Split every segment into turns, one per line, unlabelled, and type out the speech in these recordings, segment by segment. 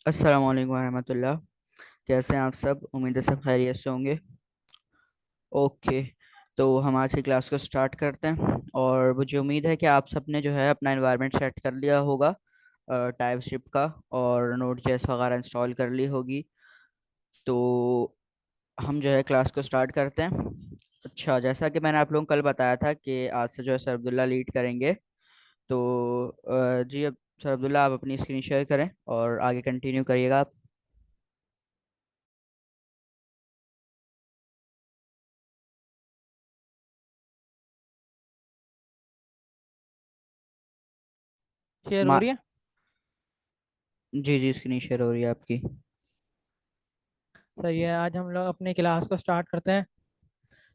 अस्सलाम वालेकुम रहमतुल्लाह। कैसे हैं आप सब? उम्मीद है सब खैरियत से होंगे। ओके, तो हम आज की क्लास को स्टार्ट करते हैं। और मुझे उम्मीद है कि आप सब ने जो है अपना एनवायरनमेंट सेट कर लिया होगा टाइप स्क्रिप्ट का, और नोड जेएस वगैरह इंस्टॉल कर ली होगी। तो हम जो है क्लास को स्टार्ट करते हैं। अच्छा, जैसा कि मैंने आप लोगों को कल बताया था कि आज से जो है सर अब्दुल्ला लीड करेंगे। तो जी, अब सर अब्दुल्ला आप अपनी स्क्रीन शेयर करें और आगे कंटिन्यू करिएगा आप।
शेयर हो
मा
रही है।
जी जी, स्क्रीन शेयर हो रही है आपकी।
सही है, आज हम लोग अपनी क्लास को स्टार्ट करते हैं।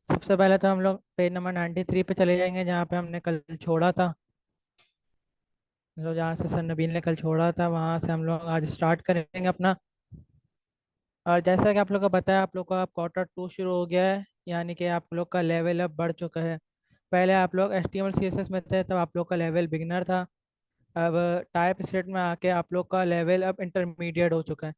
सबसे पहले तो हम लोग पेज नंबर 93 पे चले जाएंगे, जहाँ पे हमने कल छोड़ा था। जहाँ से सर नबील ने कल छोड़ा था वहाँ से हम लोग आज स्टार्ट करेंगे अपना। और जैसा कि आप लोग को बताया, आप लोग का अब क्वार्टर 2 शुरू हो गया है, यानी कि आप लोग का लेवल अब बढ़ चुका है। पहले आप लोग HTML CSS में थे, तब आप लोग का लेवल बिगनर था। अब टाइप स्क्रिप्ट में आके आप लोग का लेवल अब इंटरमीडिएट हो चुका है।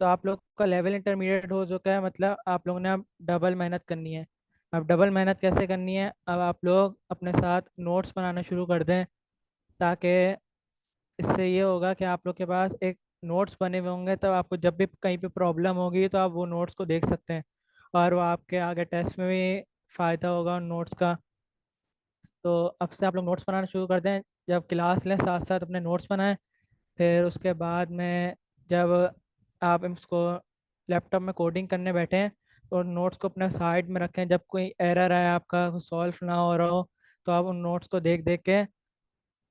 तो आप लोग का लेवल इंटरमीडिएट हो चुका है, मतलब आप लोगों ने अब डबल मेहनत करनी है। अब डबल मेहनत कैसे करनी है, अब आप लोग अपने साथ नोट्स बनाना शुरू कर दें, ताकि इससे ये होगा कि आप लोग के पास एक नोट्स बने हुए होंगे, तब आपको जब भी कहीं पे प्रॉब्लम होगी तो आप वो नोट्स को देख सकते हैं, और वो आपके आगे टेस्ट में भी फ़ायदा होगा उन नोट्स का। तो अब से आप लोग नोट्स बनाना शुरू कर दें, जब क्लास लें साथ साथ अपने नोट्स बनाएं। फिर उसके बाद में जब आप इसको लैपटॉप में कोडिंग करने बैठें, तो नोट्स को अपने साइड में रखें। जब कोई एरर है आपका सॉल्व ना हो रहा हो, तो आप उन नोट्स को देख देख के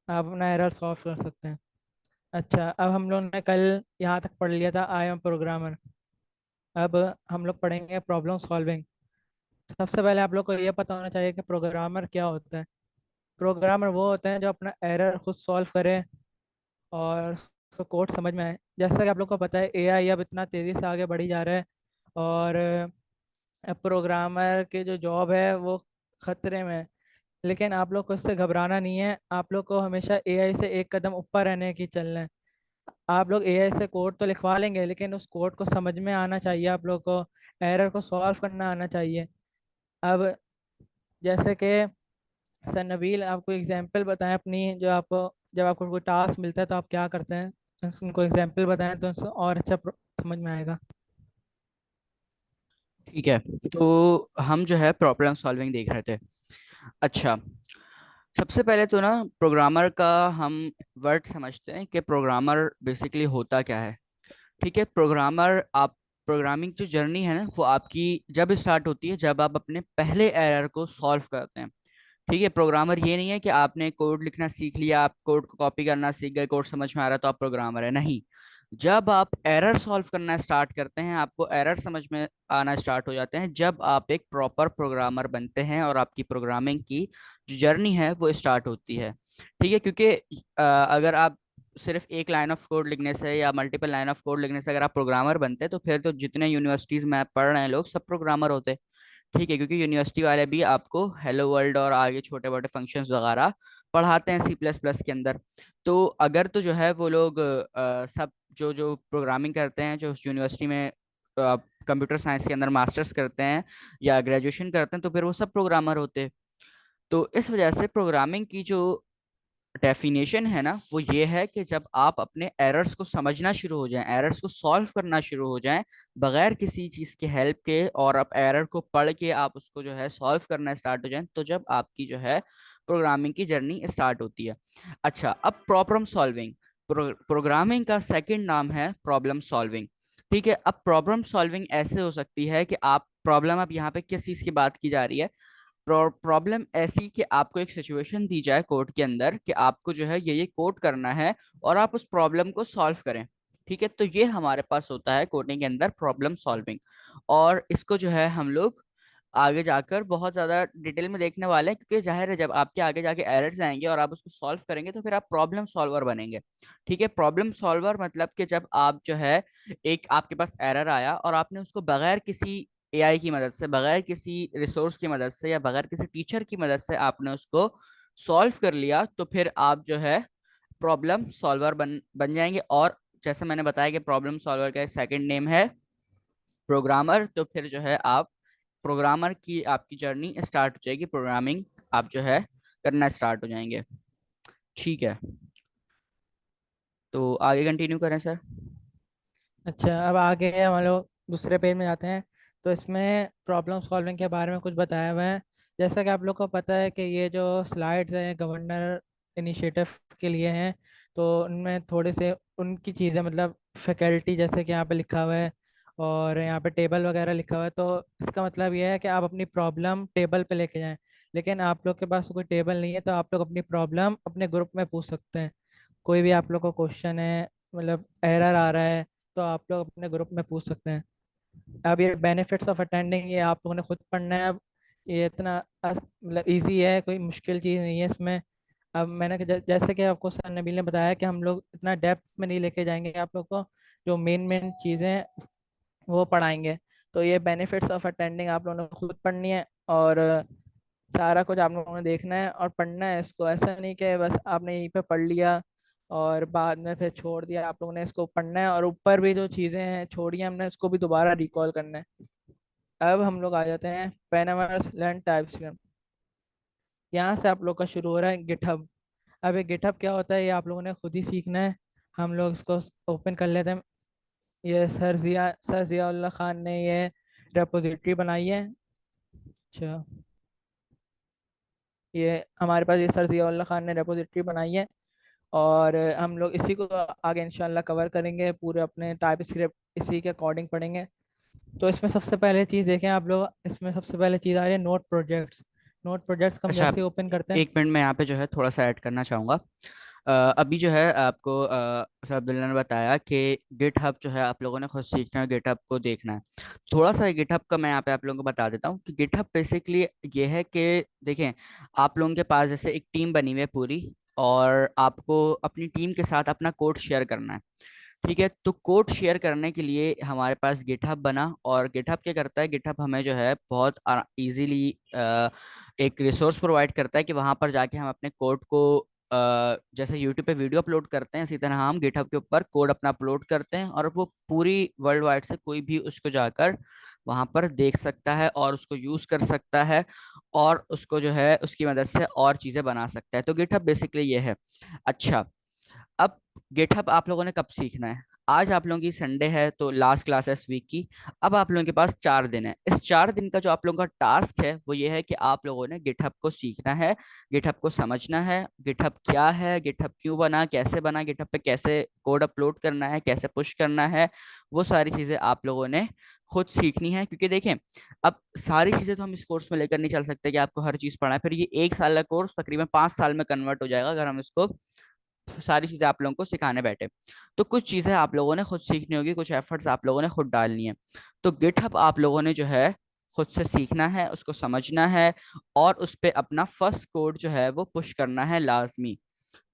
आप अपना एरर सॉल्व कर सकते हैं। अच्छा, अब हम लोग ने कल यहाँ तक पढ़ लिया था आई एम प्रोग्रामर। अब हम लोग पढ़ेंगे प्रॉब्लम सॉल्विंग। सबसे पहले आप लोग को ये पता होना चाहिए कि प्रोग्रामर क्या होता है। प्रोग्रामर वो होते हैं जो अपना एरर खुद सॉल्व करे और उसका कोड समझ में आए। जैसा कि आप लोग को पता है एआई अब इतना तेज़ी से आगे बढ़ी जा रहा है, और अब प्रोग्रामर के जो जॉब है वो खतरे में है। लेकिन आप लोग को इससे घबराना नहीं है, आप लोग को हमेशा एआई से एक कदम ऊपर रहने की चलना है। आप लोग एआई से कोड तो लिखवा लेंगे, लेकिन उस कोड को समझ में आना चाहिए, आप लोग को एरर को सॉल्व करना आना चाहिए। अब जैसे कि सर नबील आपको एग्जांपल बताएं अपनी, जो आपको जब आपको कोई टास्क मिलता है तो आप क्या करते हैं, उनको एग्जांपल बताएं तो उनसे और अच्छा समझ में आएगा।
ठीक है, तो हम जो है प्रॉब्लम सॉल्विंग देख रहे थे। अच्छा, सबसे पहले तो ना प्रोग्रामर का हम वर्ड समझते हैं कि प्रोग्रामर बेसिकली होता क्या है। ठीक है, प्रोग्रामर आप प्रोग्रामिंग जो जर्नी है ना वो आपकी जब स्टार्ट होती है जब आप अपने पहले एरर को सॉल्व करते हैं। ठीक है, प्रोग्रामर ये नहीं है कि आपने कोड लिखना सीख लिया, आप कोड को कॉपी करना सीख गए, कोड समझ में आ रहा तो आप प्रोग्रामर है, नहीं। जब आप एरर सॉल्व करना स्टार्ट करते हैं, आपको एरर समझ में आना स्टार्ट हो जाते हैं, जब आप एक प्रॉपर प्रोग्रामर बनते हैं और आपकी प्रोग्रामिंग की जो जर्नी है वो स्टार्ट होती है। ठीक है, क्योंकि अगर आप सिर्फ एक लाइन ऑफ कोड लिखने से या मल्टीपल लाइन ऑफ कोड लिखने से अगर आप प्रोग्रामर बनते हैं, तो फिर तो जितने यूनिवर्सिटीज में आप पढ़ रहे हैं लोग सब प्रोग्रामर होते हैं। ठीक है, क्योंकि यूनिवर्सिटी वाले भी आपको हेलो वर्ल्ड और आगे छोटे मोटे फंक्शंस वगैरह पढ़ाते हैं C++ के अंदर। तो अगर तो जो है वो लोग सब जो जो प्रोग्रामिंग करते हैं, जो यूनिवर्सिटी में कंप्यूटर साइंस के अंदर मास्टर्स करते हैं या ग्रेजुएशन करते हैं, तो फिर वो सब प्रोग्रामर होते हैं। तो इस वजह से प्रोग्रामिंग की जो डेफिनेशन है ना वो ये है कि जब आप अपने एरर्स को समझना शुरू हो जाएं, एरर्स को सॉल्व करना शुरू हो जाएं बगैर किसी चीज के हेल्प के, और आप एरर को पढ़ के आप उसको जो है सॉल्व करना स्टार्ट हो जाएं, तो जब आपकी जो है प्रोग्रामिंग की जर्नी स्टार्ट होती है। अच्छा, अब प्रॉब्लम सॉल्विंग, प्रोग्रामिंग का सेकंड नाम है प्रॉब्लम सॉल्विंग। ठीक है, अब प्रॉब्लम सॉल्विंग ऐसे हो सकती है कि आप प्रॉब्लम, अब यहाँ पे किस चीज की बात की जा रही है, प्रॉब्लम ऐसी कि आपको एक सिचुएशन दी जाए कोड के अंदर कि आपको जो है ये कोड करना है और आप उस प्रॉब्लम को सॉल्व करें। ठीक है, तो ये हमारे पास होता है कोडिंग के अंदर प्रॉब्लम सॉल्विंग। और इसको जो है हम लोग आगे जाकर बहुत ज्यादा डिटेल में देखने वाले हैं, क्योंकि जाहिर है जब आपके आगे जाके एरर्स आएंगे और आप उसको सॉल्व करेंगे तो फिर आप प्रॉब्लम सॉल्वर बनेंगे। ठीक है, प्रॉब्लम सॉल्वर मतलब कि जब आप जो है एक आपके पास एरर आया और आपने उसको बगैर किसी एआई की मदद से, बगैर किसी रिसोर्स की मदद से या बगैर किसी टीचर की मदद से आपने उसको सॉल्व कर लिया, तो फिर आप जो है प्रॉब्लम सॉल्वर बन बन जाएंगे। और जैसे मैंने बताया कि प्रॉब्लम सॉल्वर का एक सेकंड नेम है प्रोग्रामर, तो फिर जो है आप प्रोग्रामर की आपकी जर्नी स्टार्ट हो जाएगी, प्रोग्रामिंग आप जो है करना स्टार्ट हो जाएंगे। ठीक है, तो आगे कंटिन्यू करें सर।
अच्छा, अब आगे हम लोग दूसरे पेज में जाते हैं। तो इसमें प्रॉब्लम सॉल्विंग के बारे में कुछ बताया हुआ है। जैसा कि आप लोग को पता है कि ये जो स्लाइड्स हैं गवर्नर इनिशिएटिव के लिए हैं, तो उनमें थोड़े से उनकी चीज़ें, मतलब फैकल्टी जैसे कि यहाँ पे लिखा हुआ है, और यहाँ पे टेबल वगैरह लिखा हुआ है। तो इसका मतलब ये है कि आप अपनी प्रॉब्लम टेबल पे लेके जाएं। लेकिन आप लोग के पास कोई टेबल नहीं है, तो आप लोग अपनी प्रॉब्लम अपने ग्रुप में पूछ सकते हैं। कोई भी आप लोग को क्वेश्चन है, मतलब एरर आ रहा है, तो आप लोग अपने ग्रुप में पूछ सकते हैं। अब ये बेनिफिट्स ऑफ अटेंडिंग, ये आप लोगों ने खुद पढ़ना है। अब ये इतना मतलब इजी है, कोई मुश्किल चीज़ नहीं है इसमें। अब मैंने जैसे कि आपको सर नबील ने बताया कि हम लोग इतना डेप्थ में नहीं लेके जाएंगे आप लोग को, जो मेन मेन चीज़ें हैं वो पढ़ाएंगे। तो ये बेनिफिट्स ऑफ अटेंडिंग आप लोगों ने खुद पढ़नी है, और सारा कुछ आप लोगों ने देखना है और पढ़ना है इसको। ऐसा नहीं कि बस आपने यहीं पे पढ़ लिया और बाद में फिर छोड़ दिया। आप लोगों ने इसको पढ़ना है, और ऊपर भी जो चीज़ें हैं छोड़ी हैं हमने, उसको भी दोबारा रिकॉल करना है। अब हम लोग आ जाते हैं पैनामास लर्न टाइप्स। यहाँ से आप लोग का शुरू हो रहा है गिटहब। अब ये गिटहब क्या होता है ये आप लोगों ने खुद ही सीखना है। हम लोग इसको ओपन कर लेते हैं। ये सर जियाउल्लाह खान ने ये रेपोजिटरी बनाई है। अच्छा, ये हमारे पास ये सर जियाउल्लाह खान ने रेपोजिटरी बनाई है। और हम लोग इसी को आगे इंशाल्लाह कवर करेंगे, पूरे अपने टाइप स्क्रिप्ट इसी के अकॉर्डिंग पढ़ेंगे। तो इसमें सबसे पहले चीज़ देखें आप लोग, इसमें सबसे पहले चीज़ आ रही है नोट प्रोजेक्ट्स। नोट प्रोजेक्ट्स हम
अच्छा,
जैसे ओपन करते हैं।
एक मिनट में यहाँ पे जो है थोड़ा सा ऐड करना चाहूँगा। अभी जो है आपको सर अब्दुल्ला ने बताया कि गिट हब जो है आप लोगों ने खुद सीखना है, गिट हब को देखना है। थोड़ा सा गिट हब का मैं यहाँ पे आप लोगों को बता देता हूँ कि गिट हब बेसिकली ये है कि देखें, आप लोगों के पास जैसे एक टीम बनी हुई है पूरी, और आपको अपनी टीम के साथ अपना कोड शेयर करना है। ठीक है, तो कोड शेयर करने के लिए हमारे पास गिटहब बना, और गिटहब क्या करता है, गिटहब हमें जो है बहुत इजीली एक रिसोर्स प्रोवाइड करता है कि वहां पर जाके हम अपने कोड को जैसे यूट्यूब पे वीडियो अपलोड करते हैं, इसी तरह हम गिटहब के ऊपर कोड अपना अपलोड करते हैं, और वो पूरी वर्ल्ड वाइड से कोई भी उसको जाकर वहां पर देख सकता है और उसको यूज कर सकता है, और उसको जो है उसकी मदद से और चीजें बना सकता है। तो गिटहब बेसिकली ये है। अच्छा, अब गिटहब आप लोगों ने कब सीखना है? आज आप लोगों की संडे है, तो लास्ट क्लास है इस वीक की। अब आप लोगों के पास 4 दिन है। इस 4 दिन का जो आप लोगों का टास्क है वो ये है कि आप लोगों ने गिटहब को सीखना है, गिटहब को समझना है, गिटहब क्या है, गिटहब क्यों बना, कैसे बना, गिटहब पे कैसे कोड अपलोड करना है, कैसे पुश करना है, वो सारी चीजें आप लोगों ने खुद सीखनी है। क्योंकि देखें, अब सारी चीजें तो हम इस कोर्स में लेकर नहीं चल सकते कि आपको हर चीज पढ़ना है, फिर ये 1 साल का कोर्स तकरीबन 5 साल में कन्वर्ट हो जाएगा अगर हम इसको सारी चीजें आप लोगों को सिखाने बैठे। तो कुछ चीजें आप लोगों ने खुद सीखनी होगी, कुछ एफर्ट्स आप लोगों ने खुद डालनी है। तो गिटहब आप लोगों ने जो है खुद से सीखना है, उसको समझना है, और उस पे अपना फर्स्ट कोड जो है वो पुश करना है लाजमी।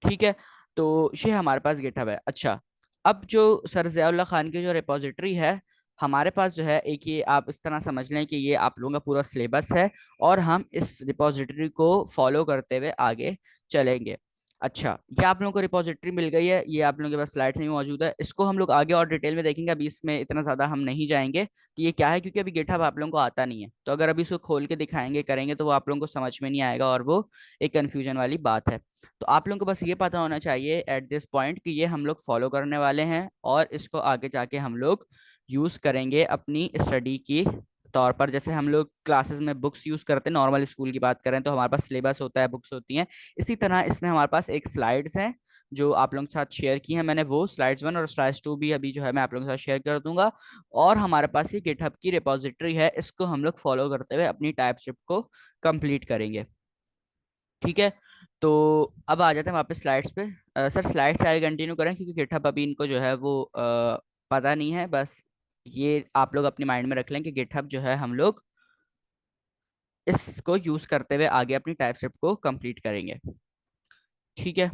ठीक है, तो ये हमारे पास गिटहब है। अच्छा, अब जो सर ज़ियाउल्लाह खान की जो रिपोजिटरी है, हमारे पास जो है एक, ये आप इस तरह समझ लें कि ये आप लोगों का पूरा सिलेबस है, और हम इस रिपोजिटरी को फॉलो करते हुए आगे चलेंगे। अच्छा, ये आप लोगों को रिपोजिटरी मिल गई है, ये आप लोगों के पास स्लाइड्स में मौजूद है, इसको हम लोग आगे और डिटेल में देखेंगे, अभी इसमें इतना ज़्यादा हम नहीं जाएंगे कि ये क्या है, क्योंकि अभी गिटहब आप लोगों को आता नहीं है। तो अगर अभी इसको खोल के दिखाएंगे करेंगे तो वो आप लोगों को समझ में नहीं आएगा, और वो एक कन्फ्यूजन वाली बात है। तो आप लोगों को बस ये पता होना चाहिए एट दिस पॉइंट कि ये हम लोग फॉलो करने वाले हैं, और इसको आगे जाके हम लोग यूज करेंगे अपनी स्टडी की तौर पर। जैसे हम लोग क्लासेस में बुक्स यूज करते हैं, नॉर्मल स्कूल की बात करें तो हमारे पास सिलेबस होता है, बुक्स होती हैं, इसी तरह इसमें हमारे पास एक स्लाइड्स हैं जो आप लोगों के साथ शेयर की है मैंने, वो स्लाइड्स 1 और स्लाइड्स 2 भी अभी जो है मैं आप लोगों के साथ शेयर कर दूंगा। और हमारे पास ये गिटहब की रिपोजिटरी है, इसको हम लोग फॉलो करते हुए अपनी टाइपस्क्रिप्ट को कंप्लीट करेंगे। ठीक है, तो अब आ जाते हैं वापस स्लाइड्स पे। सर स्लाइड्स आगे कंटिन्यू करें, क्योंकि गिटहब अभी इनको जो है वो पता नहीं है, बस ये आप लोग अपने माइंड में रख लें कि गिटहब जो है हम लोग इसको यूज करते हुए आगे अपनी टाइपस्क्रिप्ट को कंप्लीट करेंगे। ठीक है,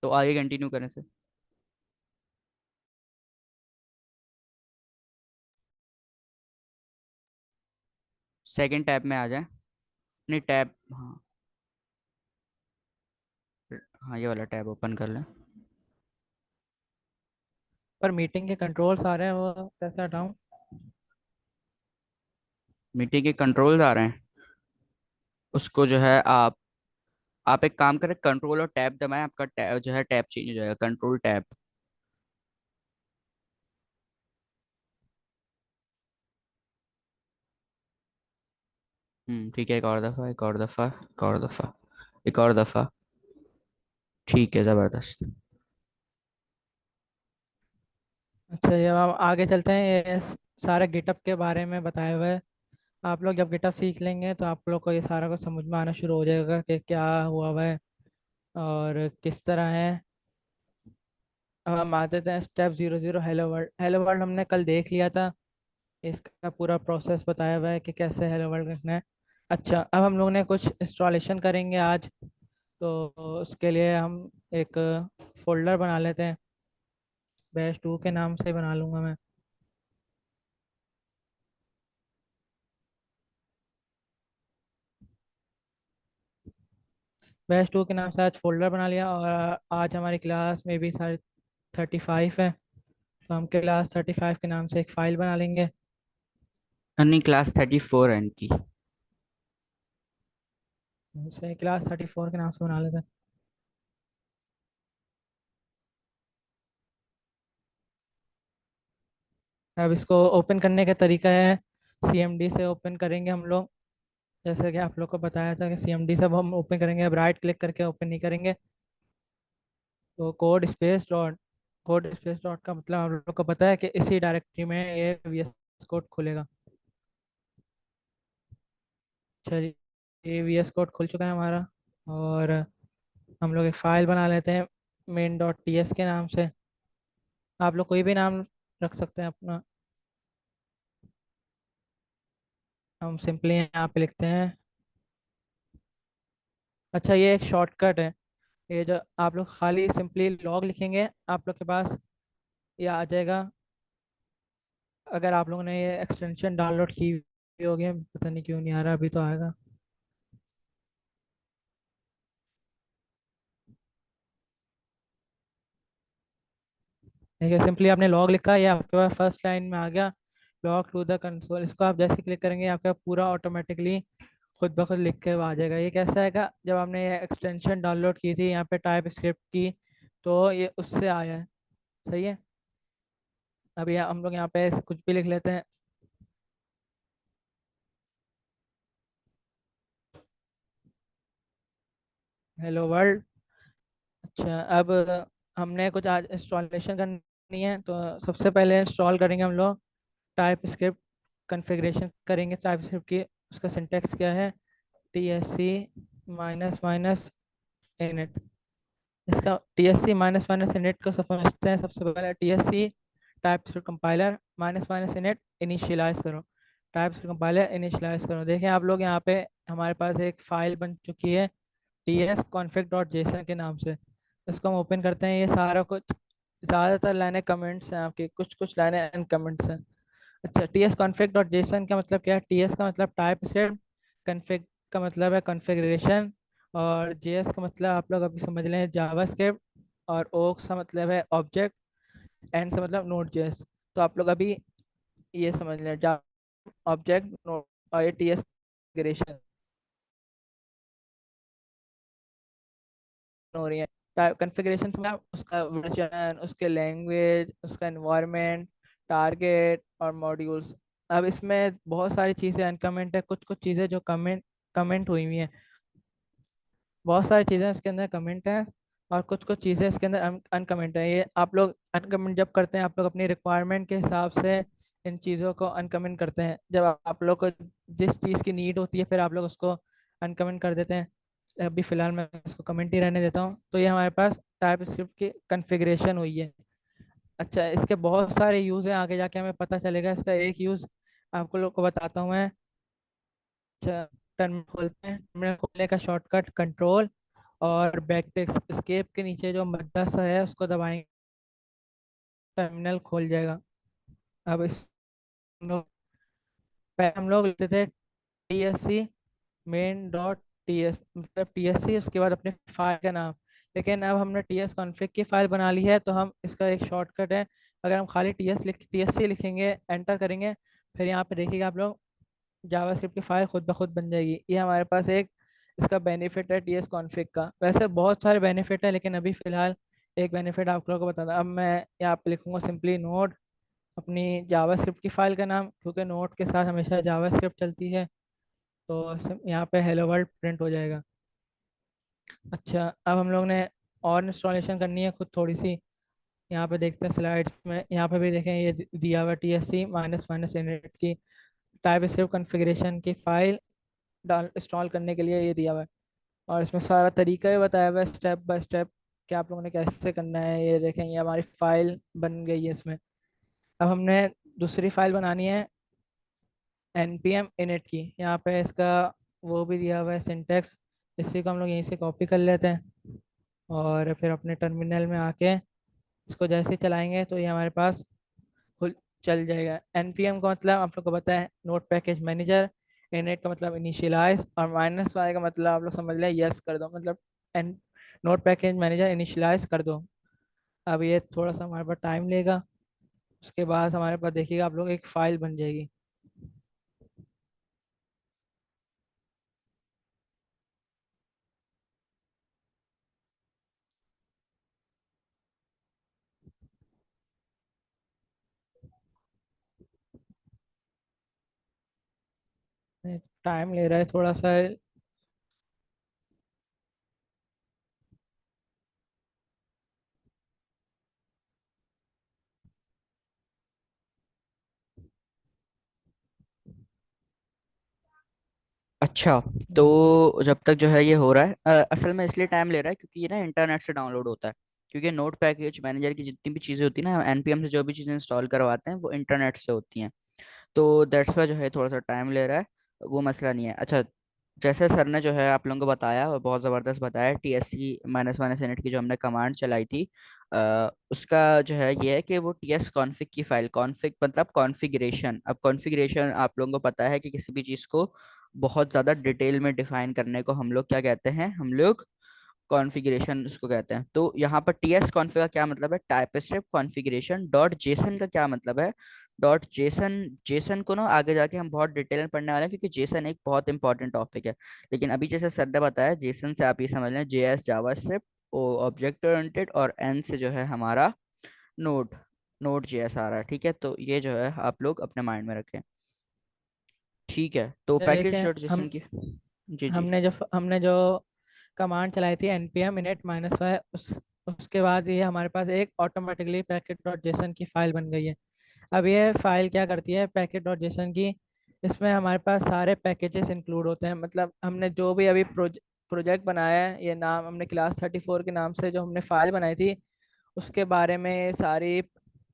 तो आगे कंटिन्यू करें सर। सेकंड टैब में आ जाए, नहीं टैब, हाँ, हाँ ये वाला टैब ओपन कर लें।
पर मीटिंग के कंट्रोल्स आ रहे हैं, वो कैसे हटाऊं?
मीटिंग के कंट्रोल्स आ रहे हैं, उसको जो है आप एक काम करें, कंट्रोल और टैब दबाएं, आपका टैब जो है टैब चेंज हो जाएगा, कंट्रोल टैब। ठीक है, एक और दफ़ा, एक और दफ़ा, एक और दफ़ा, एक और दफ़ा। ठीक है, ज़बरदस्त।
अच्छा, ये हम आगे चलते हैं। ये सारे गिटअप के बारे में बताया हुआ है। आप लोग जब गिटअप सीख लेंगे तो आप लोग को ये सारा कुछ समझ में आना शुरू हो जाएगा कि क्या हुआ है और किस तरह है। अब हम आते थे step 00 hello world. Hello world हमने कल देख लिया था, इसका पूरा प्रोसेस बताया हुआ है कि कैसे हेलो वर्ल्ड करना है। अच्छा, अब हम लोग ने कुछ इंस्टॉलेशन करेंगे आज। तो उसके लिए हम एक फोल्डर बना लेते हैं। बैश 2 के नाम से बना लूँगा मैं। बैश 2 के नाम से आज फोल्डर बना लिया। और आज हमारी क्लास में भी सारे 35 है, तो हम क्लास 35 के नाम से एक फ़ाइल बना लेंगे।
नहीं, क्लास 34 है इनकी।
इसे क्लास 34 के नाम से बना लेते हैं। अब इसको ओपन करने का तरीका है, CMD से ओपन करेंगे हम लोग। जैसे कि आप लोग को बताया था कि CMD से अब हम ओपन करेंगे, अब राइट क्लिक करके ओपन नहीं करेंगे। तो कोड स्पेस डॉट का मतलब आप लोग को पता है कि इसी डायरेक्टरी में ये VS कोड खुलेगा। चलिए, ये VS कोड खुल चुका है हमारा। और हम लोग एक फाइल बना लेते हैं main.ts के नाम से। आप लोग कोई भी नाम रख सकते हैं अपना। हम सिंपली यहाँ पे लिखते हैं। अच्छा, ये एक शॉर्टकट है। ये जो आप लोग खाली सिंपली लॉग लिखेंगे, आप लोग के पास ये आ जाएगा। अगर आप लोगों ने ये एक्सटेंशन डाउनलोड की हुई होगी, पता नहीं क्यों नहीं आ रहा, अभी तो आएगा। ठीक है, सिंपली आपने लॉग लिखा, ये आपके पास फर्स्ट लाइन में आ गया। लॉग टू द कंसोल, इसको आप जैसे क्लिक करेंगे आपका पूरा ऑटोमेटिकली खुद ब खुद लिख के आ जाएगा। ये कैसा आएगा, जब आपने ये एक्सटेंशन डाउनलोड की थी यहाँ पे टाइप स्क्रिप्ट की, तो ये उससे आया है। सही है। अभी हम लोग यहाँ पे कुछ भी लिख लेते हैं। Hello world. अच्छा, अब हमने कुछ आज इंस्टॉलेशन करनी है, तो सबसे पहले इंस्टॉल करेंगे हम लोग टाइप स्क्रिप्ट। कन्फिग्रेशन करेंगे टाइप स्क्रिप्ट की। उसका सिंटेक्स क्या है, TSC माइनस माइनस इनिट। इसका TSC माइनस माइनस इनिट को समझते हैं। सबसे पहले TSC TypeScript compiler minus minus init initialize करो। टाइप स्क्रिप्ट कंपाइलर इनिशियलाइज करो। देखें आप लोग यहाँ पे हमारे पास एक फाइल बन चुकी है tsconfig.json के नाम से। इसको हम ओपन करते हैं। ये सारा कुछ, ज़्यादातर लाइनें कमेंट्स हैं आपकी, कुछ कुछ लाइनें अनकमेंट्स हैं। अच्छा, tsconfig.json का मतलब क्या है? TS का मतलब टाइप स्क्रिप्ट, config का मतलब है कॉन्फ़िगरेशन, और JS का मतलब आप लोग अभी समझ लें जावास्क्रिप्ट, और O का मतलब है ऑब्जेक्ट, एंड से मतलब नोड जेएस। तो आप लोग अभी ये समझ लें, ऑब्जेक्ट नोड, और ये TS कॉन्फ़िगरेशन हो रही है। कॉन्फ़िगरेशन में आप उसका वर्जन, उसके लैंग्वेज, उसका एनवायरनमेंट, टारगेट और मॉड्यूल्स। अब इसमें बहुत सारी चीज़ें अनकमेंट है, कुछ कुछ चीज़ें जो कमेंट कमेंट हुई हुई हैं। बहुत सारी चीज़ें इसके अंदर कमेंट हैं, और कुछ कुछ चीज़ें इसके अंदर अनकमेंट है। ये आप लोग अनकमेंट जब करते हैं, आप लोग अपनी रिक्वायरमेंट के हिसाब से इन चीज़ों को अनकमेंट करते हैं। जब आप लोग को जिस चीज़ की नीड होती है, फिर आप लोग उसको अनकमेंट कर देते हैं। अभी फ़िलहाल मैं इसको कमेंट ही रहने देता हूँ। तो ये हमारे पास टाइप स्क्रिप्ट की कन्फिग्रेशन हुई है। अच्छा, इसके बहुत सारे यूज़ हैं, आगे जाके हमें पता चलेगा। इसका एक यूज़ आपको लोग को बताता हूँ मैं। अच्छा, टर्मिनल खोलते हैं। टर्मिनल खोलने का शॉर्टकट कंट्रोल और बैकटिक एस्केप के नीचे जो मद्दा सा है उसको दबाएंगे, टर्मिनल खोल जाएगा। अब इस पहले हम लोग लिखते थे TSC main.ts, मतलब TSC उसके बाद अपने फाइल का नाम। लेकिन अब हमने TS कॉन्फ़िग की फाइल बना ली है, तो हम इसका एक शॉर्टकट है। अगर हम खाली TSC लिखेंगे, एंटर करेंगे, फिर यहाँ पे देखिएगा आप लोग जावास्क्रिप्ट की फाइल खुद ब खुद बन जाएगी। ये हमारे पास एक इसका बेनिफिट है TS कॉन्फ़िग का। वैसे बहुत सारे बेनिफिट है, लेकिन अभी फ़िलहाल एक बेनिफिट आप लोगों को बताना। अब मैं यहाँ पे लिखूँगा सिंपली नोड, अपनी जावास्क्रिप्ट की फाइल का नाम, क्योंकि नोड के साथ हमेशा जावास्क्रिप्ट चलती है। तो यहाँ पे हेलो वर्ल्ड प्रिंट हो जाएगा। अच्छा, अब हम लोग ने और इंस्टॉलेशन करनी है खुद थोड़ी सी। यहाँ पे देखते हैं स्लाइड्स में, यहाँ पे भी देखें ये दिया हुआ है TSC माइनस माइनस इनिट की टाइप स्क्रिप्ट कॉन्फ़िगरेशन की फाइल डाल इंस्टॉल करने के लिए ये दिया हुआ है। और इसमें सारा तरीका ही बताया हुआ है स्टेप बाय स्टेप कि आप लोगों ने कैसे करना है। ये देखें, ये हमारी फाइल बन गई है इसमें। अब हमने दूसरी फाइल बनानी है npm init की। यहाँ पे इसका वो भी दिया हुआ है सिंटेक्स। इसी को हम लोग यहीं से कॉपी कर लेते हैं, और फिर अपने टर्मिनल में आके इसको जैसे ही चलाएंगे तो ये हमारे पास खुल चल जाएगा। npm का मतलब आप लोग को पता है नोट पैकेज मैनेजर, इनिट का मतलब इनिशियलाइज, और माइनस वाई का मतलब आप लोग समझ लें यस कर दो, मतलब an node package manager initialize कर दो। अब ये थोड़ा सा हमारे पास टाइम लेगा। उसके बाद हमारे पास देखिएगा आप लोग एक फ़ाइल बन जाएगी। टाइम ले रहा है थोड़ा सा।
अच्छा, तो जब तक जो है ये हो रहा है, असल में इसलिए टाइम ले रहा है क्योंकि ये ना इंटरनेट से डाउनलोड होता है। क्योंकि नोट पैकेज मैनेजर की जितनी भी चीज़ें होती है ना, एनपीएम से जो भी चीज़ें इंस्टॉल करवाते हैं वो इंटरनेट से होती हैं। तो दैट्स वाई जो है थोड़ा सा टाइम ले रहा है। वो मसला नहीं है। अच्छा, जैसे सर ने जो है आप लोगों को बताया और बहुत ज़बरदस्त बताया, टीएससी माइनस माइनस इनिट की जो हमने कमांड चलाई थी, उसका जो है ये है कि वो टीएस कॉन्फ़िग की फाइल, कॉन्फ़िग मतलब कॉन्फ़िगरेशन। अब कॉन्फ़िगरेशन आप लोगों को पता है कि किसी भी चीज़ को बहुत ज़्यादा डिटेल में डिफाइन करने को हम लोग क्या कहते हैं, हम लोग कॉन्फ़िगरेशन उसको कहते हैं। तो यहाँ पर टी एस कॉन्फ़िग का क्या मतलब है, type script configuration dot JSON का क्या मतलब है, डॉट जेसन। जेसन को ना आगे जाके हम बहुत डिटेल में पढ़ने वाले हैं क्योंकि जेसन एक बहुत इंपॉर्टेंट टॉपिक है। लेकिन अभी जैसे सर ने बताया, जेसन से आप ये समझ लें जे एस जावा स्क्रिप्ट, ऑब्जेक्ट ओरिएंटेड, और एन से जो है हमारा नोड, नोड जे एस आ रहा है। ठीक है, तो ये जो है आप लोग अपने माइंड में रखें। ठीक है, तो पैकेज
देखें
डॉट जेसन की। जी जी।
हमने जो कमांड चलाई थी npm init -y, उसके बाद ये हमारे पास एक ऑटोमेटिकली पैकेट डॉट जेसन की फाइल बन गई है। अब ये फाइल क्या करती है पैकेट डॉट जेसन की, इसमें हमारे पास सारे पैकेजेस इंक्लूड होते हैं। मतलब हमने जो भी अभी प्रोजेक्ट बनाया है, ये नाम हमने क्लास 34 के नाम से जो हमने फाइल बनाई थी, उसके बारे में सारी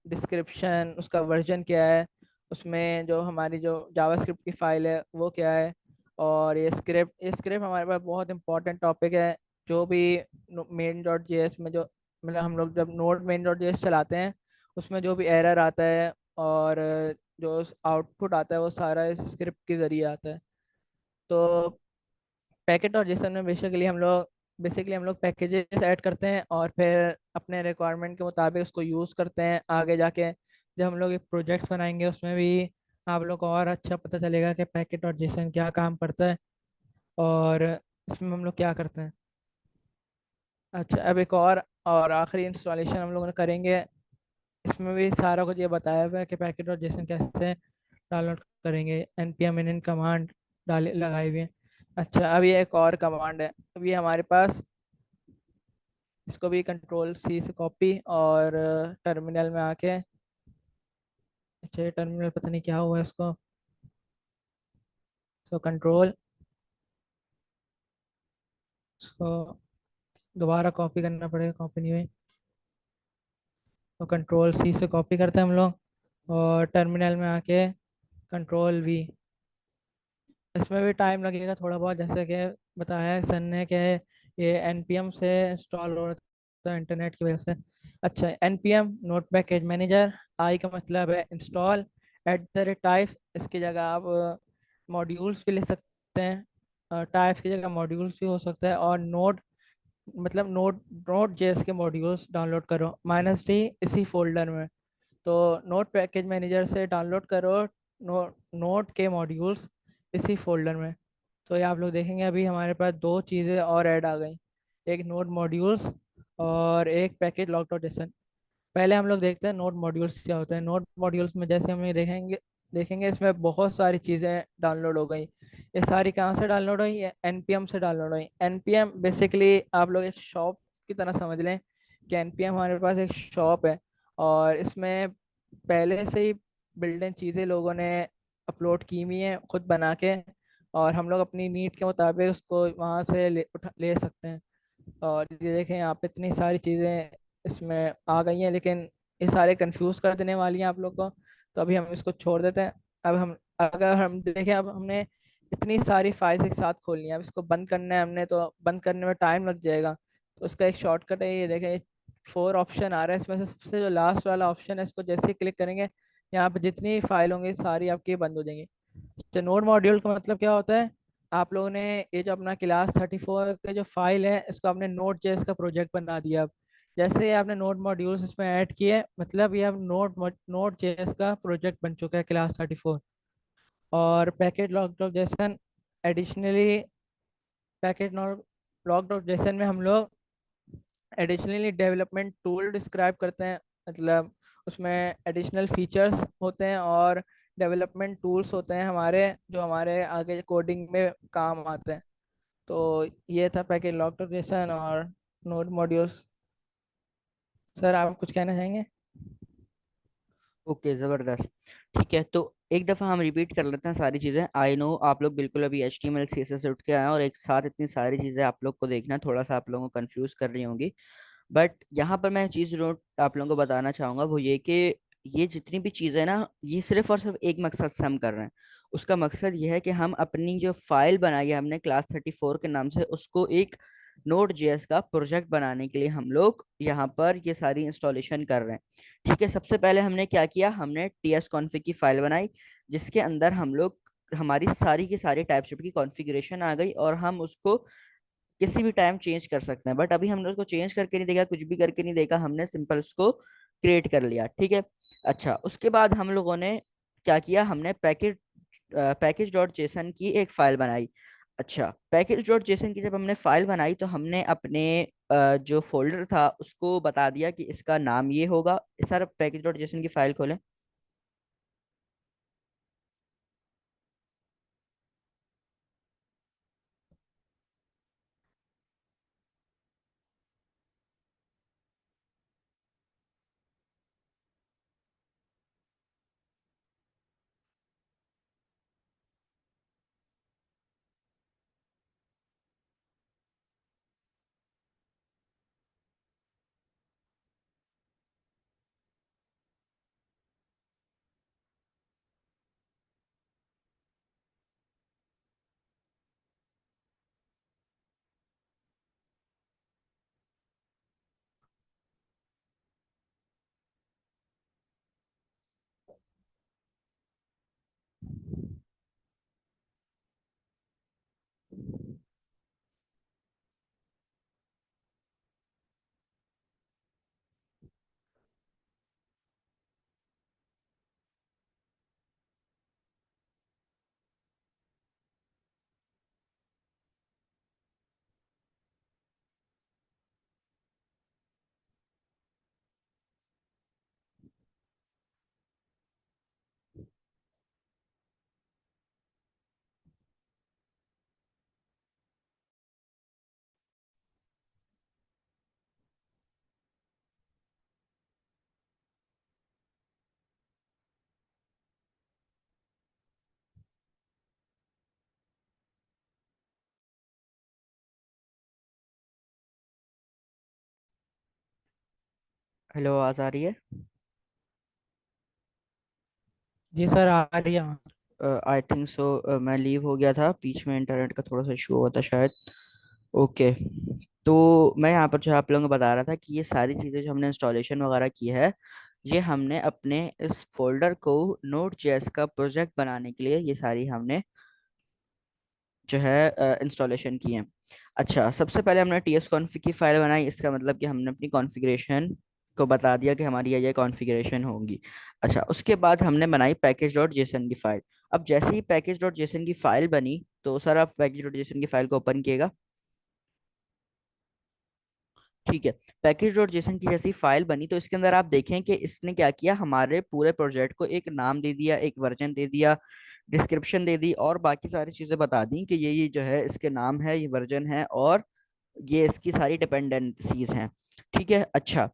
डिस्क्रिप्शन, उसका वर्जन क्या है, उसमें जो हमारी जो जावास्क्रिप्ट की फाइल है वो क्या है, और ये स्क्रिप्ट हमारे पास बहुत इंपॉर्टेंट टॉपिक है। जो भी मेन डॉट जेएस में जो, मतलब हम लोग जब नोड मेन डॉट जेएस चलाते हैं, उसमें जो भी एरर आता है और जो आउटपुट आता है वो सारा इस स्क्रिप्ट के ज़रिए आता है। तो पैकेट और जेसन में बेसिकली हम लोग पैकेजेस ऐड करते हैं और फिर अपने रिक्वायरमेंट के मुताबिक उसको यूज़ करते हैं। आगे जाके जब हम लोग एक प्रोजेक्ट्स बनाएंगे उसमें भी आप लोग को और अच्छा पता चलेगा कि पैकेट और जेसन क्या काम करता है और इसमें हम लोग क्या करते हैं। अच्छा, अब एक और आखिरी इंस्टॉलेशन हम लोग ने करेंगे। इसमें भी सारा कुछ ये बताया हुआ है कि पैकेट और जेसन कैसे डाउनलोड करेंगे। npm init कमांड डाल लगाई हुई है। अच्छा, अब ये एक और कमांड है। अब ये हमारे पास, इसको भी कंट्रोल C से कॉपी और टर्मिनल में आके, अच्छा ये टर्मिनल पता नहीं क्या हुआ है इसको, तो कंट्रोल, इसको दोबारा कॉपी करना पड़ेगा, कॉपी नहीं हुई। तो कंट्रोल C से कॉपी करते हैं हम लोग और टर्मिनल में आके कंट्रोल V। इसमें भी टाइम लगेगा थोड़ा बहुत, जैसे कि बताया है सर ने कि ये npm से इंस्टॉल हो रहा है इंटरनेट की वजह से। अच्छा, npm नोट पैकेज मैनेजर, आई का मतलब है इंस्टॉल, @टाइप्स इसकी जगह आप मॉड्यूल्स भी लिख सकते हैं, टाइप्स की जगह मॉड्यूल्स भी हो सकता है, और नोड मतलब नोड जेएस के मॉड्यूल्स डाउनलोड करो -d इसी फोल्डर में। तो नोट पैकेज मैनेजर से डाउनलोड करो नोट के मॉड्यूल्स इसी फोल्डर में। तो ये आप लोग देखेंगे अभी हमारे पास दो चीज़ें और ऐड आ गई, एक नोड मॉड्यूल्स और एक पैकेज लॉग डॉट जेसन। पहले हम लोग देखते हैं नोड मॉड्यूल्स क्या होता है। नोड मॉड्यूल्स में जैसे हम ये देखेंगे देखेंगे इसमें बहुत सारी चीज़ें डाउनलोड हो गई। ये सारी कहाँ से डाउनलोड हुई, ये एनपीएम से डाउनलोड हुई। एनपीएम बेसिकली आप लोग एक शॉप की तरह समझ लें कि एनपीएम हमारे पास एक शॉप है और इसमें पहले से ही बिल्ड इन चीज़ें लोगों ने अपलोड की हुई हैं खुद बना के, और हम लोग अपनी नीड के मुताबिक उसको वहाँ से ले सकते हैं। और ये देखें यहाँ पे इतनी सारी चीज़ें इसमें आ गई हैं, लेकिन ये सारे कंफ्यूज कर देने वाली हैं आप लोग को, तो अभी हम इसको छोड़ देते हैं। अब हम अगर हम देखें, अब हमने इतनी सारी फाइल्स एक साथ खोलनी है, अब इसको बंद करना है हमने, तो बंद करने में टाइम लग जाएगा। तो उसका एक शॉर्टकट है, ये देखें 4 ऑप्शन आ रहा है, इसमें से सबसे जो लास्ट वाला ऑप्शन है इसको जैसे ही क्लिक करेंगे, यहाँ पे जितनी फाइल होंगी सारी आपकी बंद हो जाएंगी। तो नोड मॉड्यूल का मतलब क्या होता है, आप लोगों ने ये जो अपना क्लास 34 का जो फाइल है इसको आपने नोड जेएस का प्रोजेक्ट बना दिया। अब जैसे ही आपने नोड मॉड्यूल्स इसमें ऐड किए, मतलब ये अब नोड जेएस का प्रोजेक्ट बन चुका है क्लास 34। और packet log dot JSON, additionally packet log dot JSON में हम लोग एडिशनली डेवलपमेंट टूल डिस्क्राइब करते हैं। मतलब उसमें एडिशनल फीचर्स होते हैं और डेवलपमेंट टूल्स होते हैं हमारे, जो हमारे आगे कोडिंग में काम आते हैं। तो ये था पैकेज लॉकडाउन और नोड मॉड्यूल्स। सर आप कुछ कहना चाहेंगे?
ओके, जबरदस्त। ठीक है, तो एक दफा हम रिपीट कर लेते हैं सारी चीजें। आई नो आप लोग बिल्कुल अभी HTML CSS से उठ के आए हैं और एक साथ इतनी सारी चीजें आप लोग को देखना थोड़ा सा आप लोगों को कंफ्यूज कर रही होंगी। बट यहाँ पर मैं चीज जो आप लोगों को बताना चाहूंगा वो ये कि ये जितनी भी चीजें ना, ये सिर्फ और सिर्फ एक मकसद से हम कर रहे हैं। उसका मकसद ये है कि हम अपनी जो फाइल बनाई है हमने क्लास 34 के नाम से, उसको एक Node.js का प्रोजेक्ट बनाने के लिए हम लोग यहाँ पर ये सारी इंस्टॉलेशन कर रहे हैं। ठीक है, सबसे पहले हमने क्या किया, हमने tsconfig की फाइल बनाई जिसके अंदर हम लोग हमारी सारी की सारी टाइपस्क्रिप्ट की कॉन्फ़िगरेशन आ गई और हम उसको किसी भी टाइम चेंज कर सकते हैं। बट अभी हमने उसको चेंज करके नहीं देखा, कुछ भी करके नहीं देखा, हमने सिंपल उसको क्रिएट कर लिया। ठीक है। अच्छा, उसके बाद हम लोगों ने क्या किया, हमने पैकेज डॉट जेसन की एक फाइल बनाई। अच्छा, पैकेज डॉट जेसन की जब हमने फाइल बनाई तो हमने अपने जो फोल्डर था उसको बता दिया कि इसका नाम ये होगा। सर पैकेज डॉट जेसन की फाइल खोलें। हेलो, आवाज आ रही है?
जी सर, आ रही है।
I think so. मैं लीव हो गया था, बीच में इंटरनेट का थोड़ा सा इशू हुआ था शायद। ओके। तो मैं यहाँ पर जो आप लोगों को बता रहा था कि ये सारी चीज़ें जो हमने इंस्टॉलेशन वगैरह की है, ये हमने अपने इस फोल्डर को Node.js का प्रोजेक्ट बनाने के लिए ये सारी हमने जो है इंस्टॉलेशन की है। अच्छा, सबसे पहले हमने tsconfig की फाइल बनाई। इसका मतलब कि हमने अपनी कॉन्फ़िगरेशन को बता दिया कि हमारी ये कॉन्फ़िगरेशन होगी। अच्छा, उसके बाद हमने बनाई पैकेज डॉट जेसन की फाइल। अब जैसे ही पैकेज डॉट जेसन की फाइल बनी तो सर आप पैकेज डॉट जेसन की फाइल को ओपन किएगा। ठीक है। पैकेज डॉट जेसन की जैसी फाइल बनी तो इसके अंदर आप देखें कि इसने क्या किया, हमारे पूरे प्रोजेक्ट को एक नाम दे दिया, एक वर्जन दे दिया, डिस्क्रिप्शन दे दी और बाकी सारी चीजें बता दी कि ये जो है इसके नाम है, ये वर्जन है और ये इसकी सारी डिपेंडेंसीज हैं। ठीक है। अच्छा,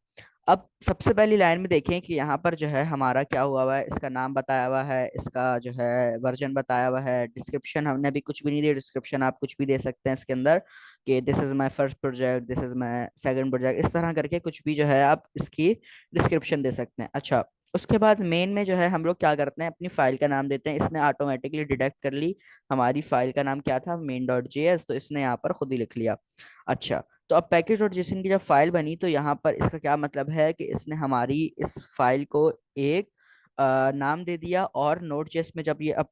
अब सबसे पहली लाइन में देखें कि यहाँ पर जो है हमारा क्या हुआ हुआ है, इसका नाम बताया हुआ है, इसका जो है वर्जन बताया हुआ है। डिस्क्रिप्शन हमने अभी कुछ भी नहीं दिया, डिस्क्रिप्शन आप कुछ भी दे सकते हैं इसके अंदर कि this is my first project, this is my second project, इस तरह करके कुछ भी जो है आप इसकी डिस्क्रिप्शन दे सकते हैं। अच्छा, उसके बाद मेन में जो है हम लोग क्या करते हैं, अपनी फाइल का नाम देते हैं। इसने ऑटोमेटिकली डिटेक्ट कर ली हमारी फाइल का नाम क्या था, main.js, तो इसने यहाँ पर खुद ही लिख लिया। अच्छा, तो अब पैकेज डॉट जेसन की जब फाइल बनी तो यहाँ पर इसका क्या मतलब है कि इसने हमारी इस फाइल को एक नाम दे दिया और नोड जेएस में जब ये अब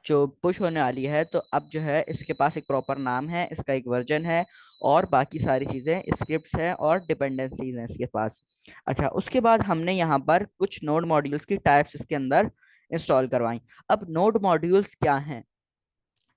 जो पुश होने वाली है तो अब जो है इसके पास एक प्रॉपर नाम है, इसका एक वर्जन है और बाकी सारी चीजें स्क्रिप्ट्स हैं और डिपेंडेंसीज हैं इसके पास। अच्छा, उसके बाद हमने यहाँ पर कुछ नोड मॉड्यूल्स की टाइप्स इसके अंदर इंस्टॉल करवाई। अब नोड मॉड्यूल्स क्या हैं?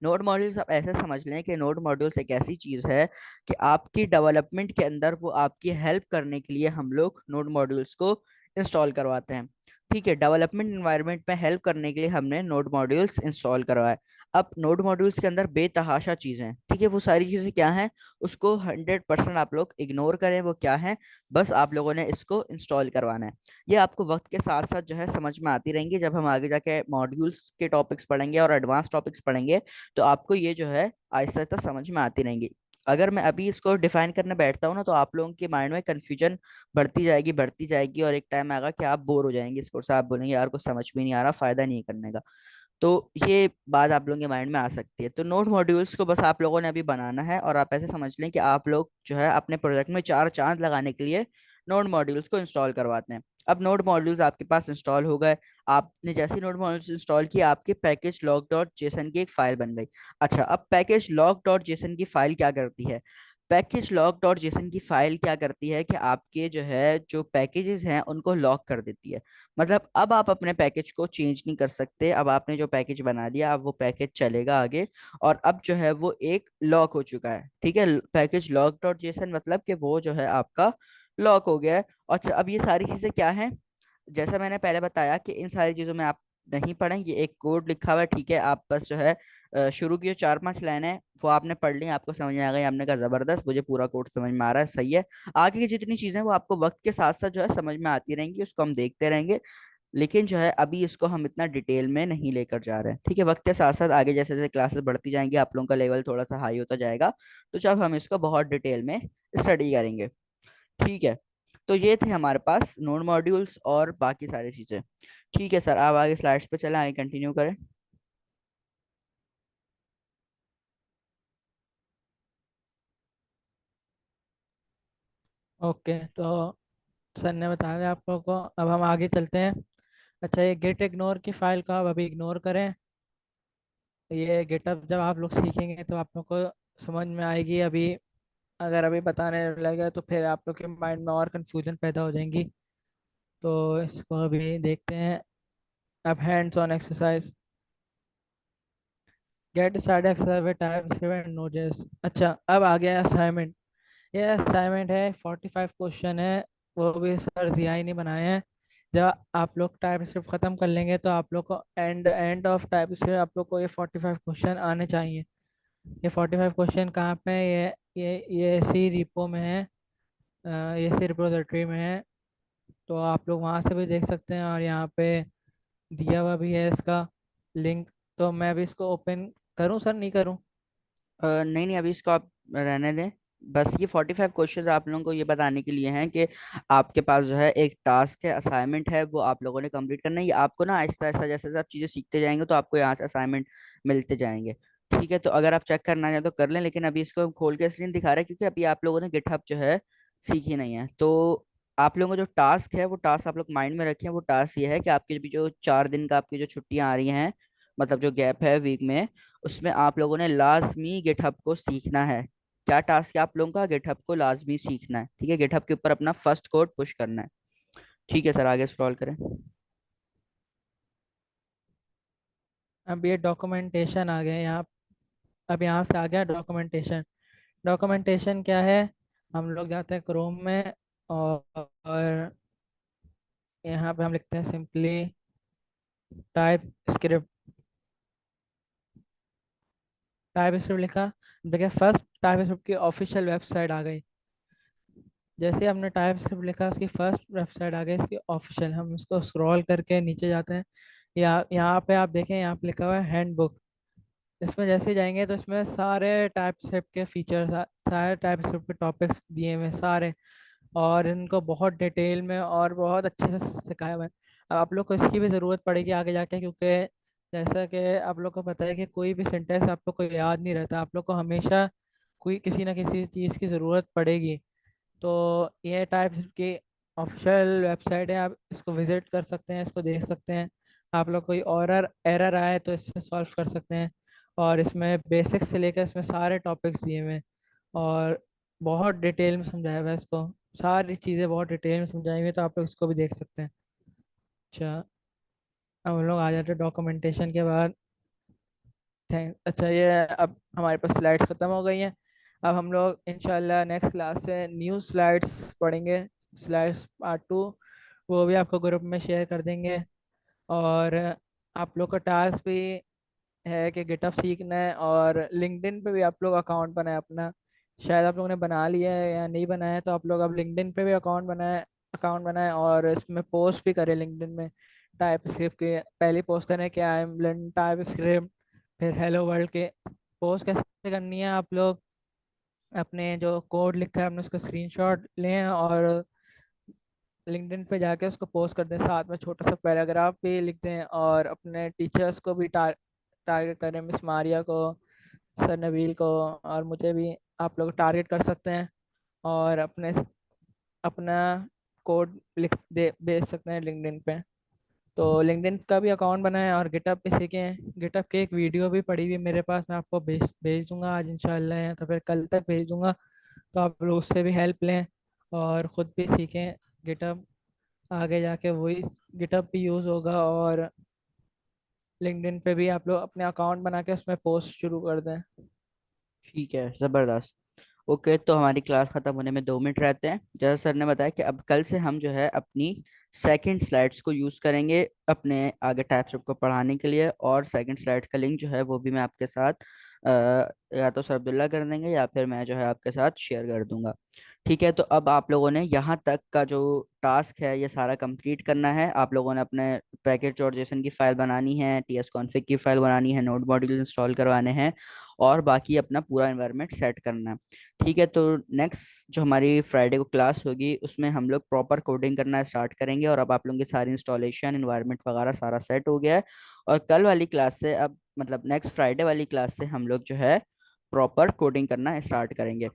नोड मॉड्यूल्स आप ऐसे समझ लें कि नोड मॉड्यूल्स एक ऐसी चीज है कि आपकी डेवलपमेंट के अंदर वो आपकी हेल्प करने के लिए हम लोग नोड मॉड्यूल्स को इंस्टॉल करवाते हैं। ठीक है, डेवलपमेंट एनवायरनमेंट में हेल्प करने के लिए हमने नोड मॉड्यूल्स इंस्टॉल करवाए। अब नोड मॉड्यूल्स के अंदर बेतहाशा चीजें हैं, ठीक है, वो सारी चीजें क्या हैं, उसको 100% आप लोग इग्नोर करें, वो क्या है, बस आप लोगों ने इसको इंस्टॉल करवाना है। ये आपको वक्त के साथ साथ जो है समझ में आती रहेंगी, जब हम आगे जाके मॉड्यूल्स के टॉपिक्स पढ़ेंगे और एडवांस टॉपिक्स पढ़ेंगे, तो आपको ये जो है आहिस्ता आहिस्ता समझ में आती रहेंगी। अगर मैं अभी इसको डिफाइन करने बैठता हूँ ना, तो आप लोगों के माइंड में कंफ्यूजन बढ़ती जाएगी, और एक टाइम आएगा कि आप बोर हो जाएंगे इस कोर्स से, आप बोलेंगे यार कुछ समझ में नहीं आ रहा, फायदा नहीं है करने का। तो ये बात आप लोगों के माइंड में आ सकती है। तो नोड मॉड्यूल्स को बस आप लोगों ने अभी बनाना है, और आप ऐसे समझ लें कि आप लोग जो है अपने प्रोजेक्ट में चार चांद लगाने के लिए नोड मॉड्यूल्स को इंस्टॉल करवाते हैं। अब नोड मॉड्यूल्स आपके पास इंस्टॉल हो गए, आपने जैसे ही नोड मॉड्यूल्स इंस्टॉल किया, आपके पैकेज लॉग डॉट जेसन की एक फाइल बन गई। अच्छा, अब पैकेज लॉग डॉट जेसन की फाइल क्या करती है, पैकेज लॉग डॉट जेसन की फाइल क्या करती है कि आपके जो है जो पैकेजेस हैं उनको लॉक कर देती है। मतलब अब आप अपने पैकेज को चेंज नहीं कर सकते, अब आपने जो पैकेज बना लिया अब वो पैकेज चलेगा आगे, और अब जो है वो एक लॉक हो चुका है। ठीक है, पैकेज लॉक डॉट जेसन मतलब कि वो जो है आपका लॉक हो गया है। अच्छा, अब ये सारी चीजें क्या हैं, जैसा मैंने पहले बताया कि इन सारी चीजों में आप नहीं पढ़ें, ये एक कोड लिखा हुआ है, ठीक है, आप बस जो है शुरू की जो 4-5 लाइन है वो आपने पढ़ ली, आपको समझ में आ गई, आपने कहा जबरदस्त, मुझे पूरा कोड समझ में आ रहा है, सही है। आगे की जितनी चीजें हैं वो आपको वक्त के साथ साथ जो है समझ में आती रहेंगी, उसको हम देखते रहेंगे। लेकिन जो है अभी इसको हम इतना डिटेल में नहीं लेकर जा रहे हैं, ठीक है, वक्त के साथ साथ आगे जैसे जैसे क्लासेस बढ़ती जाएंगी आप लोगों का लेवल थोड़ा सा हाई होता जाएगा, तो जब हम इसको बहुत डिटेल में स्टडी करेंगे। ठीक है, तो ये थे हमारे पास नोड मॉड्यूल्स और बाकी सारी चीजें। ठीक है सर, आप आगे स्लाइड्स पे चलें, आगे कंटिन्यू करें।
ओके, तो सर ने बता दिया आप लोगों को, अब हम आगे चलते हैं। अच्छा, ये गेट इग्नोर की फाइल को आप अभी इग्नोर करें। ये गेटअप जब आप लोग सीखेंगे तो आप लोग को समझ में आएगी। अभी अगर अभी बताने लगे तो फिर आप लोग के माइंड में और कंफ्यूजन पैदा हो जाएंगी। तो इसको अभी देखते हैं। अब hands on exercise, get start exercise with type script and noses. अच्छा, अब आ गया असाइनमेंट। ये असाइनमेंट है, 45 क्वेश्चन है, वो भी सर जियाई ने बनाए हैं। जब आप लोग टाइप स्क्रिप्ट ख़त्म कर लेंगे तो आप लोग को एंड ऑफ टाइप स्क्रिप्ट आप लोग को ये 45 क्वेश्चन आने चाहिए। ये 45 क्वेश्चन कहाँ पे है? ये सी रिपो में है, ये सी रिपोजिटरी में है। तो आप लोग वहाँ से भी देख सकते हैं, और यहाँ पे दिया हुआ भी है इसका लिंक। तो मैं भी इसको ओपन करूँ सर, नहीं करूँ?
नहीं नहीं, अभी इसको आप रहने दें। बस ये 45 क्वेश्चंस आप लोगों को ये बताने के लिए हैं कि आपके पास जो है एक टास्क है, असाइनमेंट है, वो आप लोगों ने कंप्लीट करना है। ये आपको ना आहिस्ता आहिस्ता जैसे जैसे आप चीज़ें सीखते जाएंगे तो आपको यहाँ से असाइनमेंट मिलते जाएंगे। ठीक है, तो अगर आप चेक करना चाहें तो कर लें, लेकिन अभी इसको हम खोल के इसलिए नहीं दिखा रहे क्योंकि अभी आप लोगों ने गिटहब जो है सीखी नहीं है। तो आप लोगों का जो टास्क है वो टास्क आप लोग माइंड में रखें, वो टास्क ये है कि आपके भी जो 4 दिन का आपकी जो छुट्टियां आ रही हैं, मतलब जो गैप है वीक में, उसमें आप लोगों ने लाजमी गिटहब को सीखना है। क्या टास्क है आप लोगों का, गिटहब को लाजमी सीखना है, ठीक है, गिटहब के ऊपर अपना फर्स्ट कोड पुश करना है। ठीक है सर, आगे स्क्रॉल करें।
अब ये डॉक्यूमेंटेशन आ गया यहाँ। अब यहाँ से आ गया डॉक्यूमेंटेशन। डॉक्यूमेंटेशन क्या है? हम लोग जाते हैं क्रोम में, और यहाँ पे हम लिखते हैं simply type script. Type script लिखा, देखिए फर्स्ट टाइप स्क्रिप्ट की ऑफिशियल वेबसाइट आ गई। जैसे हमने टाइप स्क्रिप्ट लिखा, उसकी फर्स्ट वेबसाइट आ गई इसकी ऑफिशियल। हम इसको स्क्रॉल करके नीचे जाते हैं। यहाँ पे आप देखें, यहाँ पे लिखा हुआ है हैंडबुक। इसमें जैसे जाएंगे तो इसमें सारे टाइप स्क्रिप्ट के फीचर्स, सारे टाइप स्क्रिप्ट के टॉपिक्स दिए हुए हैं सारे, और इनको बहुत डिटेल में और बहुत अच्छे से सिखाया हुआ है। अब आप लोग को इसकी भी ज़रूरत पड़ेगी आगे जाके, क्योंकि जैसा कि आप लोग को पता है कि कोई भी सिंटेक्स आप लोग को याद नहीं रहता। आप लोग को हमेशा कोई किसी ना किसी चीज़ की ज़रूरत पड़ेगी। तो ये टाइप की ऑफिशियल वेबसाइट है, आप इसको विजिट कर सकते हैं, इसको देख सकते हैं। आप लोग कोई और एरर आए तो इससे सॉल्व कर सकते हैं। और इसमें बेसिक्स से लेकर इसमें सारे टॉपिक्स दिए हुए हैं, और बहुत डिटेल में समझाया हुआ है इसको। सारी चीज़ें बहुत डिटेल में समझाई हुई है, तो आप लोग इसको भी देख सकते हैं। अच्छा, अब हम लोग आ जाते हैं डॉक्यूमेंटेशन के बाद। थैंक अच्छा, ये अब हमारे पास स्लाइड्स ख़त्म हो गई हैं। अब हम लोग इंशाल्लाह नेक्स्ट क्लास से न्यू स्लाइड्स पढ़ेंगे, स्लाइड्स पार्ट 2। वो भी आपको ग्रुप में शेयर कर देंगे। और आप लोग का टास्क भी है कि गिटहब सीखना है, और लिंक्डइन पे भी आप लोग अकाउंट बनाए अपना। शायद आप लोगों ने बना लिया है या नहीं बनाया है, तो आप लोग अब लिंक्डइन पे भी अकाउंट बनाए और इसमें पोस्ट भी करें लिंक्डइन में। टाइप स्क्रिप्ट के पहली पोस्ट करें कि I am learning type script, फिर हेलो वर्ल्ड के। पोस्ट कैसे करनी है, आप लोग अपने जो कोड लिखा है आपने उसका स्क्रीनशॉट लें और लिंक्डइन पे जाके उसको पोस्ट कर दें, साथ में छोटा सा पैराग्राफ भी लिख दें, और अपने टीचर्स को भी टारगेट करें, मिस मारिया को, सर नबील को, और मुझे भी आप लोग टारगेट कर सकते हैं। और अपना कोड लिख दे भेज सकते हैं लिंक्डइन पे। तो लिंक्डइन का भी अकाउंट बनाएं और गिटहब पे सीखें। गिटहब की एक वीडियो भी पड़ी हुई है मेरे पास, मैं आपको भेज भेज दूंगा आज इंशाल्लाह, या तो फिर कल तक भेज दूंगा। तो आप लोग उससे भी हेल्प लें और ख़ुद भी सीखें गिटहब। आगे जाके वही गिटहब भी यूज़ होगा, और लिंक्डइन पे भी आप लोग अपने अकाउंट बना के उसमें पोस्ट शुरू कर दें।
ठीक है, जबरदस्त। ओके, तो हमारी क्लास खत्म होने में 2 मिनट रहते हैं। जैसा सर ने बताया कि अब कल से हम जो है अपनी सेकंड स्लाइड्स को यूज़ करेंगे अपने आगे टाइप्स को पढ़ाने के लिए, और सेकंड स्लाइड्स का लिंक जो है वो भी मैं आपके साथ या तो सर अब्दुल्ला कर देंगे या फिर मैं जो है आपके साथ शेयर कर दूंगा। ठीक है, तो अब आप लोगों ने यहाँ तक का जो टास्क है ये सारा कंप्लीट करना है। आप लोगों ने अपने पैकेज और जेसन की फाइल बनानी है, टीएस कॉन्फ़िग की फाइल बनानी है, नोड मॉड्यूल इंस्टॉल करवाने हैं, और बाकी अपना पूरा एनवायरनमेंट सेट करना है। ठीक है, तो नेक्स्ट जो हमारी फ्राइडे को क्लास होगी उसमें हम लोग प्रॉपर कोडिंग करना स्टार्ट करेंगे, और अब आप लोगों की सारी इंस्टॉलेशन एनवायरनमेंट वगैरह सारा सेट हो गया है। और कल वाली क्लास से, अब मतलब नेक्स्ट फ्राइडे वाली क्लास से हम लोग जो है प्रॉपर कोडिंग करना स्टार्ट करेंगे।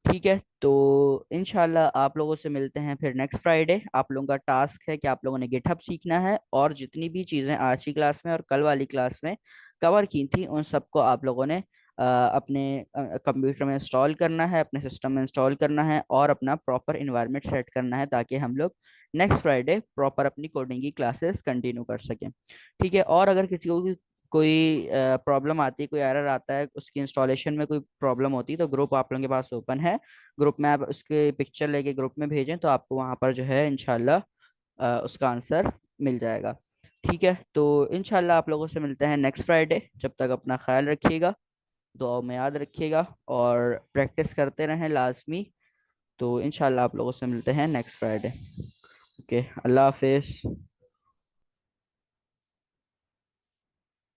ठीक है, तो इंशाल्लाह आप लोगों से मिलते हैं फिर नेक्स्ट फ्राइडे। आप लोगों का टास्क है कि आप लोगों ने गिटहब सीखना है, और जितनी भी चीज़ें आज की क्लास में और कल वाली क्लास में कवर की थी उन सबको आप लोगों ने अपने कंप्यूटर में इंस्टॉल करना है, अपने सिस्टम में इंस्टॉल करना है, और अपना प्रॉपर इन्वायरमेंट सेट करना है, ताकि हम लोग नेक्स्ट फ्राइडे प्रॉपर अपनी कोडिंग की क्लासेस कंटिन्यू कर सकें। ठीक है, और अगर किसी को भी कोई प्रॉब्लम आती है, कोई एरर आता है, उसकी इंस्टॉलेशन में कोई प्रॉब्लम होती है, तो ग्रुप आप लोगों के पास ओपन है। ग्रुप में आप उसके पिक्चर लेके ग्रुप में भेजें तो आपको वहाँ पर जो है इंशाल्लाह उसका आंसर मिल जाएगा। ठीक है, तो इंशाल्लाह आप लोगों से मिलते हैं नेक्स्ट फ्राइडे। जब तक अपना ख्याल रखिएगा, दुआओं में याद रखिएगा, और प्रैक्टिस करते रहें लाजमी। तो इंशाल्लाह आप लोगों से मिलते हैं नेक्स्ट फ्राइडे। ओके, अल्लाह हाफिज़।